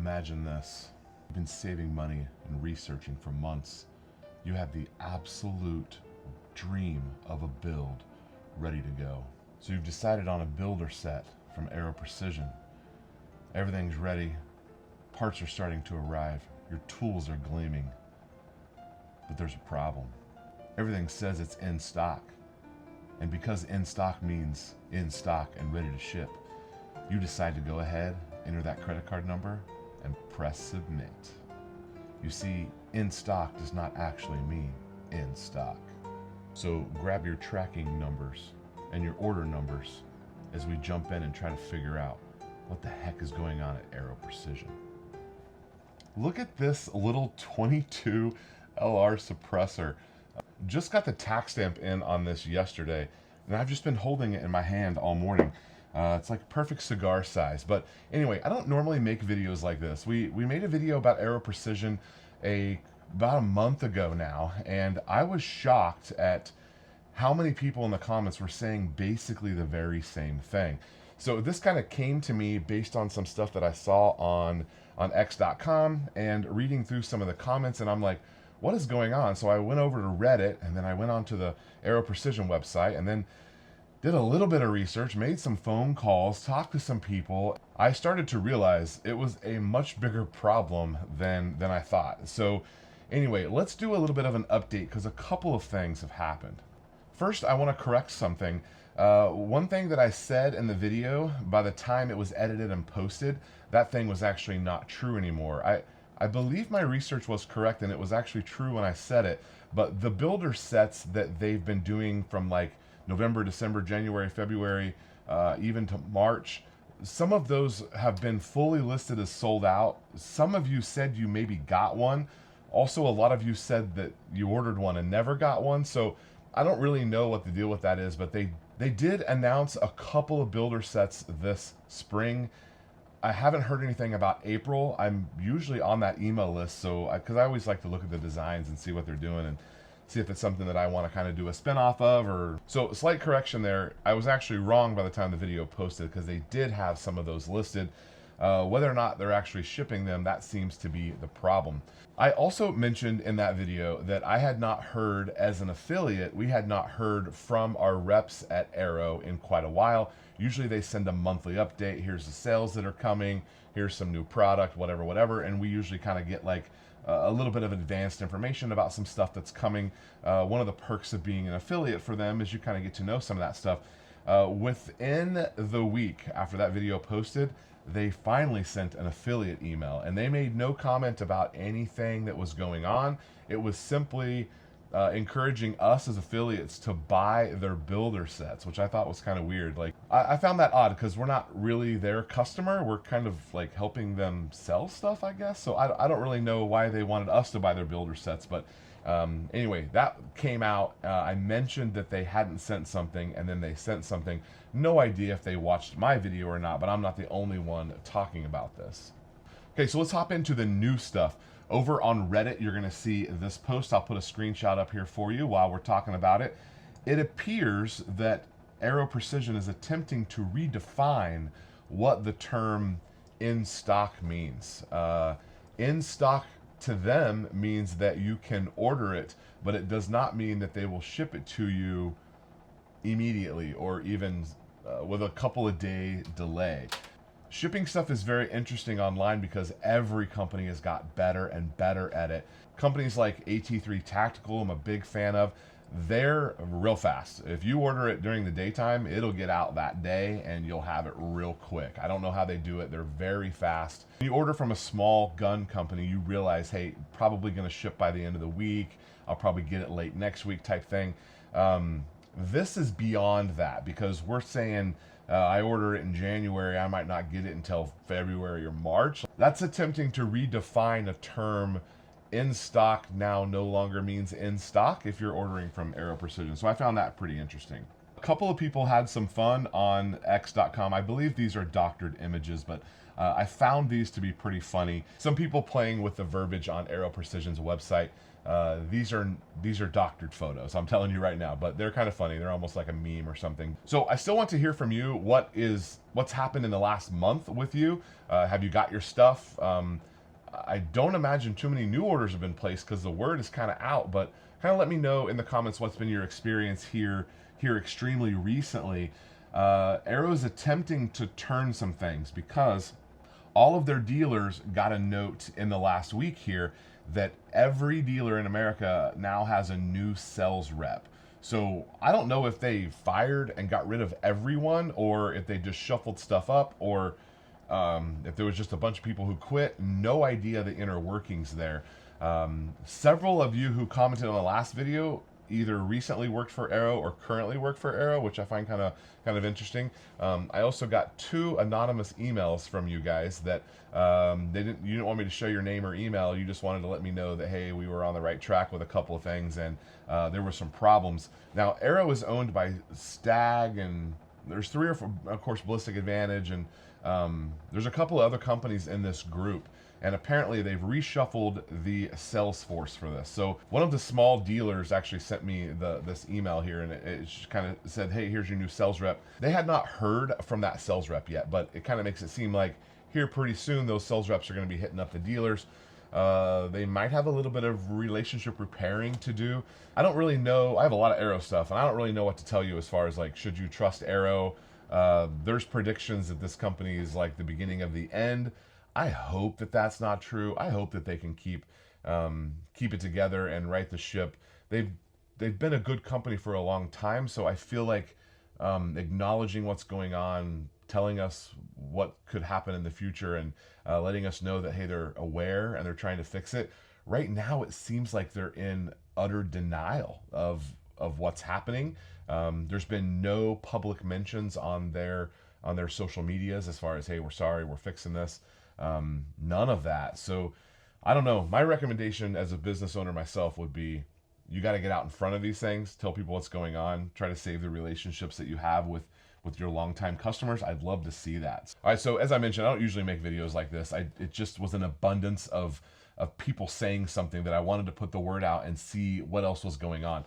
Imagine this. You've been saving money and researching for months. You have the absolute dream of a build ready to go. So you've decided on a builder set from Aero Precision. Everything's ready. Parts are starting to arrive. Your tools are gleaming. But there's a problem. Everything says it's in stock. And because in stock means in stock and ready to ship, you decide to go ahead, enter that credit card number, and press submit. You see, in stock does not actually mean in stock. So grab your tracking numbers and your order numbers as we jump in and try to figure out what the heck is going on at Aero Precision. Look at this little 22 LR suppressor. Just got the tax stamp in on this yesterday, and I've just been holding it in my hand all morning. It's like perfect cigar size. But anyway, I don't normally make videos like this. We made a video about Aero Precision about a month ago now, and I was shocked at how many people in the comments were saying basically the very same thing. So this kind of came to me based on some stuff that I saw on X.com and reading through some of the comments, and I'm like, what is going on? So I went over to Reddit, and then I went onto the Aero Precision website, and then did a little bit of research, made some phone calls, talked to some people. I started to realize it was a much bigger problem than I thought. So anyway, let's do a little bit of an update because a couple of things have happened. First, I want to correct something. One thing that I said in the video, by the time it was edited and posted, that thing was actually not true anymore. I believe my research was correct and it was actually true when I said it, but the builder sets that they've been doing from like November, December, January, February, even to March, some of those have been fully listed as sold out. Some of you said you maybe got one. Also, a lot of you said that you ordered one and never got one. So I don't really know what the deal with that is, but they did announce a couple of builder sets this spring. I haven't heard anything about April. I'm usually on that email list, so because I always like to look at the designs and see what they're doing and see if it's something that I want to kind of do a spin-off of. Or so slight correction there. I was actually wrong by the time the video posted because they did have some of those listed. Whether or not they're actually shipping them, that seems to be the problem. I also mentioned in that video that I had not heard, as an affiliate, we had not heard from our reps at Aero in quite a while. Usually they send a monthly update. Here's the sales that are coming. Here's some new product, whatever. And we usually kind of get like a little bit of advanced information about some stuff that's coming. One of the perks of being an affiliate for them is you kind of get to know some of that stuff. Within the week after that video posted, they finally sent an affiliate email, and they made no comment about anything that was going on. It was simply encouraging us as affiliates to buy their builder sets, which I thought was kind of weird. Like, I found that odd because we're not really their customer. We're kind of like helping them sell stuff, I guess. So I don't really know why they wanted us to buy their builder sets, but anyway, that came out. I mentioned that they hadn't sent something, and then they sent something. No idea if they watched my video or not, but I'm not the only one talking about this. Okay, so let's hop into the new stuff. Over on Reddit, you're going to see this post. I'll put a screenshot up here for you while we're talking about it. It appears that Aero Precision is attempting to redefine what the term in stock means. In stock to them means that you can order it, but it does not mean that they will ship it to you immediately or even with a couple of day delay. Shipping stuff is very interesting online because every company has got better and better at it. Companies like AT3 Tactical, I'm a big fan of. They're real fast. If you order it during the daytime, it'll get out that day and you'll have it real quick. I don't know how they do it. They're very fast. When you order from a small gun company, you realize, hey, probably going to ship by the end of the week. I'll probably get it late next week type thing. This is beyond that because we're saying I order it in January, I might not get it until February or March. That's attempting to redefine a term. In stock now no longer means in stock if you're ordering from Aero Precision. So I found that pretty interesting. A couple of people had some fun on X.com. I believe these are doctored images, but I found these to be pretty funny. Some people playing with the verbiage on Aero Precision's website. These are doctored photos. I'm telling you right now, but they're kind of funny. They're almost like a meme or something. So I still want to hear from you. What's happened in the last month with you? Have you got your stuff? I don't imagine too many new orders have been placed because the word is kind of out. But kind of let me know in the comments what's been your experience here extremely recently. Aero is attempting to turn some things because all of their dealers got a note in the last week here that every dealer in America now has a new sales rep. So I don't know if they fired and got rid of everyone, or if they just shuffled stuff up, or if there was just a bunch of people who quit. No idea the inner workings there. Several of you who commented on the last video either recently worked for Aero or currently work for Aero, which I find kind of interesting. I also got 2 anonymous emails from you guys that you didn't want me to show your name or email. You just wanted to let me know that, hey, we were on the right track with a couple of things, and there were some problems. Now, Aero is owned by Stag, and there's 3 or 4, of course, Ballistic Advantage, and there's a couple of other companies in this group. And apparently they've reshuffled the sales force for this. So one of the small dealers actually sent me this email here, and it kind of said, hey, here's your new sales rep. They had not heard from that sales rep yet, but it kind of makes it seem like here pretty soon those sales reps are going to be hitting up the dealers. They might have a little bit of relationship repairing to do. I don't really know. I have a lot of Aero stuff, and I don't really know what to tell you as far as like, should you trust Aero? There's predictions that this company is like the beginning of the end. I hope that that's not true. I hope that they can keep it together and right the ship. They've been a good company for a long time, so I feel like acknowledging what's going on, telling us what could happen in the future, and letting us know that, hey, they're aware and they're trying to fix it. Right now, it seems like they're in utter denial of what's happening. There's been no public mentions on their social medias as far as, hey, we're sorry, we're fixing this. None of that. So I don't know. My recommendation as a business owner myself would be, you got to get out in front of these things, tell people what's going on, try to save the relationships that you have with your longtime customers. I'd love to see that. All right, so as I mentioned, I don't usually make videos like this. It just was an abundance of people saying something that I wanted to put the word out and see what else was going on.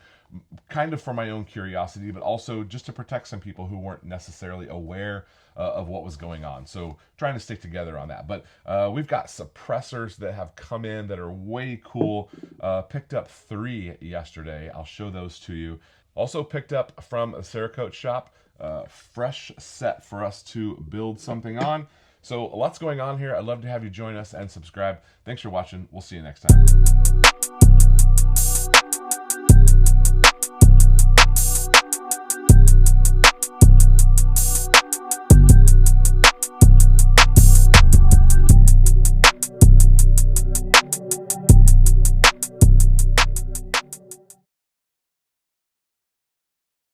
Kind of for my own curiosity, but also just to protect some people who weren't necessarily aware of what was going on. So trying to stick together on that. But we've got suppressors that have come in that are way cool. Picked up 3 yesterday. I'll show those to you. Also picked up from a Cerakote shop, fresh set for us to build something on. So lots going on here. I'd love to have you join us and subscribe. Thanks for watching. We'll see you next time.